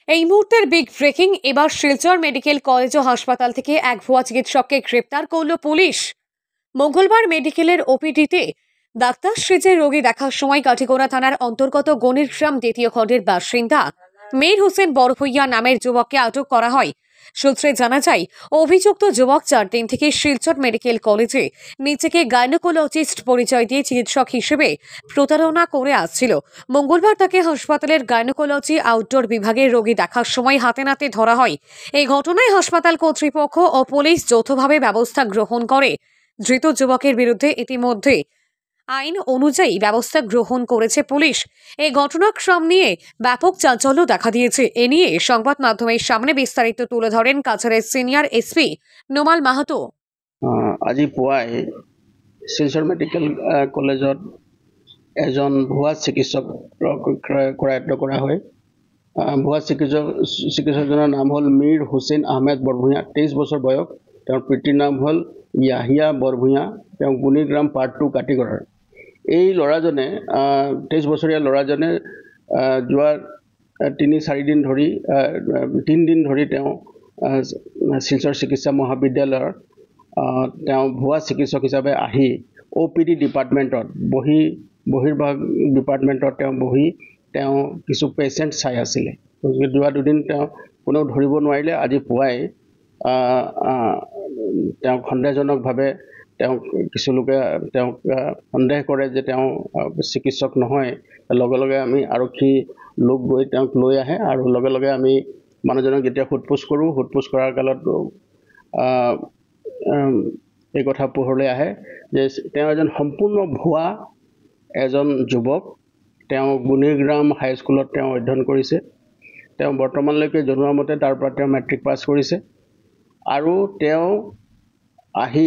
এই মুহূর্তের big breaking. এবার শিলচর মেডিকেল কলেজ ও হাসপাতাল থেকে এক ভুয়া চিকিৎসককে গ্রেপ্তার করল পুলিশ। মঙ্গলবার মেডিকেলের ওপিডিতে ডাক্তার সেজে রোগী দেখার সময় কাঠিগোড়া থানার অন্তর্গত গণিরগ্রাম দ্বিতীয় খণ্ডের বাসিন্দা মীর হোসেন বড়ভূঁইয়া নামের যুবককে আটক করা হয়। সূত্রে জানা যায়, অভিযুক্ত যুবক 4 দিন থেকে শিলচর মেডিকেল কলেজে নিজেকে গাইনোকোলজিস্ট পরিচয় দিয়ে চিকিৎসক হিসেবে প্রতারণা করে আসছিল। মঙ্গলবার তাকে হাসপাতালের গাইনোকোলজি আউটডোর বিভাগের রোগী দেখার সময় হাতে নাতে ধরা হয়। এই ঘটনায় হাসপাতাল কর্তৃপক্ষ ও পুলিশ যৌথভাবে ব্যবস্থা গ্রহণ করে। ধৃত যুবকের বিরুদ্ধে ইতিমধ্যে আইন অনুযায়ী ব্যবস্থা গ্রহণ করেছে পুলিশ। এই ঘটনাক্রম নিয়ে ব্যাপক চাঞ্চল্য দেখা দিয়েছে। এ নিয়ে সংবাদ মাধ্যমের সামনে বিস্তারিত তুলে ধরেন কাছাড়ের সিনিয়র এসপি নোমাল মাহাতো। আজি পুৱাই শিলচৰ মেডিকেল কলেজত এজন ভুৱা চিকিৎসক কৰায়ত্ব কৰা হয়। ভুৱা চিকিৎসকজনৰ নাম হ'ল মীৰ হোসেন আহমেদ বৰভূঁইয়া, 23 বছৰ বয়স। তেওঁৰ পিতৃৰ নাম হ'ল ইয়াহিয়া বৰভূঁইয়া, তেওঁ গুণিগ্ৰাম পাৰ্ট 2 কাটিগড়াৰ। এই ল'ৰাজনে 23 বছৰীয়া ল'ৰাজনে যোৱা 3-4 দিন ধৰি 3 দিন ধৰি তেওঁ শিলচৰ চিকিৎসা মহাবিদ্যালয়ৰ তেওঁ ভুৱা চিকিৎসক হিচাপে আহি OPD ডিপাৰ্টমেণ্টত বহিৰ্ভাগ ডিপাৰ্টমেণ্টত তেওঁ বহি তেওঁ কিছু পেচেণ্ট চাই আছিলে। যোৱা 2 দিন তেওঁ কোনেও ধৰিব নোৱাৰিলে। আজি পুৱাই তেওঁ সন্দেহজনকভাৱে কিছু লোকে তেওঁক সন্দেহ কৰে যে তেওঁ চিকিৎসক নহয়। লগে লগে আমি আৰক্ষী লোক গৈ তেওঁক লৈ আহে আৰু লগে লগে আমি মানুহজনক যেতিয়া সোধপোছ কৰোঁ, সোধপোছ কৰাৰ কালত এই কথা পোহৰলৈ আহে যে তেওঁ এজন সম্পূৰ্ণ ভুৱা এজন যুৱক। তেওঁ গুণিগ্ৰাম হাইস্কুলত তেওঁ অধ্যয়ন কৰিছে। তেওঁ বৰ্তমানলৈকে জনোৱা মতে তাৰ পৰা তেওঁ মেট্ৰিক পাছ কৰিছে আৰু তেওঁ আহি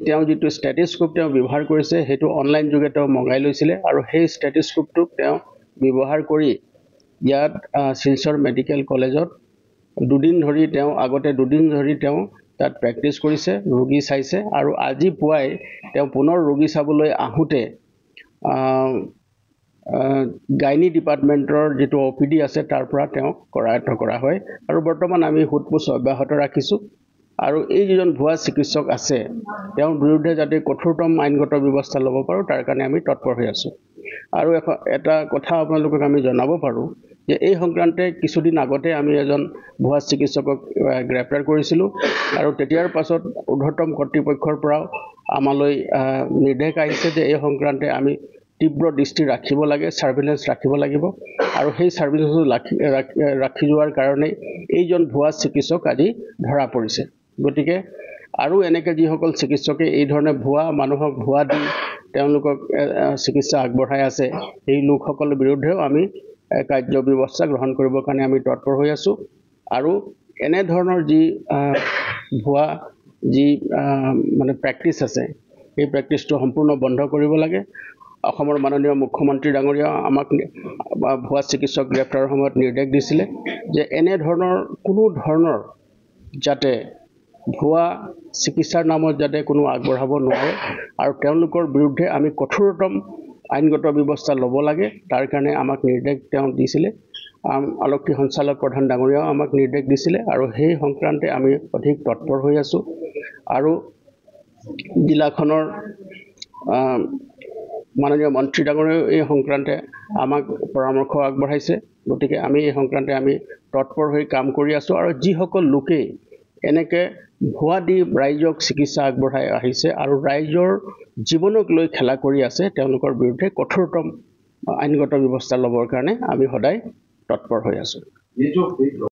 তেওঁ যিটো ষ্টেথোস্কোপ তেওঁ ব্যৱহাৰ কৰিছে সেইটো অনলাইন যোগে তেওঁ মগাই লৈছিলে আৰু সেই ষ্টেথোস্কোপটোক তেওঁ ব্যৱহাৰ কৰি ইয়াত শিলচৰ মেডিকেল কলেজত দুদিন ধৰি তেওঁ তাত প্ৰেক্টিছ কৰিছে, ৰোগী চাইছে আৰু আজি পুৱাই তেওঁ পুনৰ ৰোগী চাবলৈ আহোঁতে গাইনী ডিপাৰ্টমেণ্টৰ যিটো OPD আছে তাৰ পৰা তেওঁক কৰায়ত্ব কৰা হয় আৰু বৰ্তমান আমি সোধপোছ অব্যাহত ৰাখিছোঁ। আৰু এই যিজন ভুৱা চিকিৎসক আছে তেওঁৰ বিৰুদ্ধে যাতে কঠোৰতম আইনগত ব্যৱস্থা ল'ব পাৰোঁ তাৰ কাৰণে আমি তৎপৰ হৈ আছোঁ। আৰু এটা কথা আপোনালোকক আমি জনাব পাৰোঁ যে এই সংক্ৰান্তে কিছুদিন আগতে আমি এজন ভুৱা চিকিৎসকক গ্ৰেপ্তাৰ কৰিছিলোঁ আৰু তেতিয়াৰ পাছত ঊৰ্ধ্বতম কৰ্তৃপক্ষৰ পৰাও আমালৈ নিৰ্দেশ আহিছে যে এই সংক্ৰান্তে আমি তীব্ৰ দৃষ্টি ৰাখিব লাগে, ছাৰ্ভিলেঞ্চ ৰাখিব লাগিব আৰু সেই ছাৰ্ভিলেঞ্চ ৰাখি যোৱাৰ কাৰণেই এইজন ভুৱা চিকিৎসক আজি ধৰা পৰিছে। গতিকে আৰু এনেকৈ যিসকল চিকিৎসকে এই ধৰণে মানুহক ভুৱা দি তেওঁলোকক চিকিৎসা আগবঢ়াই আছে সেই লোকসকলৰ বিৰুদ্ধেও আমি কাৰ্য ব্যৱস্থা গ্ৰহণ কৰিবৰ কাৰণে আমি তৎপৰ হৈ আছোঁ। আৰু এনেধৰণৰ যি ভুৱা মানে প্ৰেক্টিছ আছে সেই প্ৰেক্টিছটো সম্পূৰ্ণ বন্ধ কৰিব লাগে। অসমৰ মাননীয় মুখ্যমন্ত্ৰী ডাঙৰীয়াও আমাক ভুৱা চিকিৎসক গ্ৰেপ্তাৰৰ সময়ত নিৰ্দেশ দিছিলে যে এনেধৰণৰ কোনো ধৰণৰ যাতে ভুৱা চিকিৎসাৰ নামত যাতে কোনো আগবঢ়াব নোৱাৰে আৰু তেওঁলোকৰ বিৰুদ্ধে আমি কঠোৰতম আইনগত ব্যৱস্থা ল'ব লাগে। তাৰ কাৰণে আমাক নিৰ্দেশ তেওঁ দিছিলে। আৰক্ষী সঞ্চালক প্ৰধান ডাঙৰীয়াও আমাক নিৰ্দেশ দিছিলে আৰু সেই সংক্ৰান্তে আমি অধিক তৎপৰ হৈ আছোঁ। আৰু জিলাখনৰ মাননীয় মন্ত্ৰী ডাঙৰীয়াও এই সংক্ৰান্তে আমাক পৰামৰ্শ আগবঢ়াইছে। গতিকে আমি এই সংক্ৰান্তে আমি তৎপৰ হৈ কাম কৰি আছোঁ আৰু যিসকল লোকেই এনেকৈ ভুৱা দি ৰাইজক চিকিৎসা আগবঢ়াই আহিছে আৰু ৰাইজৰ জীৱনক লৈ খেলা কৰি আছে তেওঁলোকৰ বিৰুদ্ধে কঠোৰতম আইনগত ব্যৱস্থা ল'বৰ কাৰণে আমি সদায় তৎপৰ হৈ আছোঁ।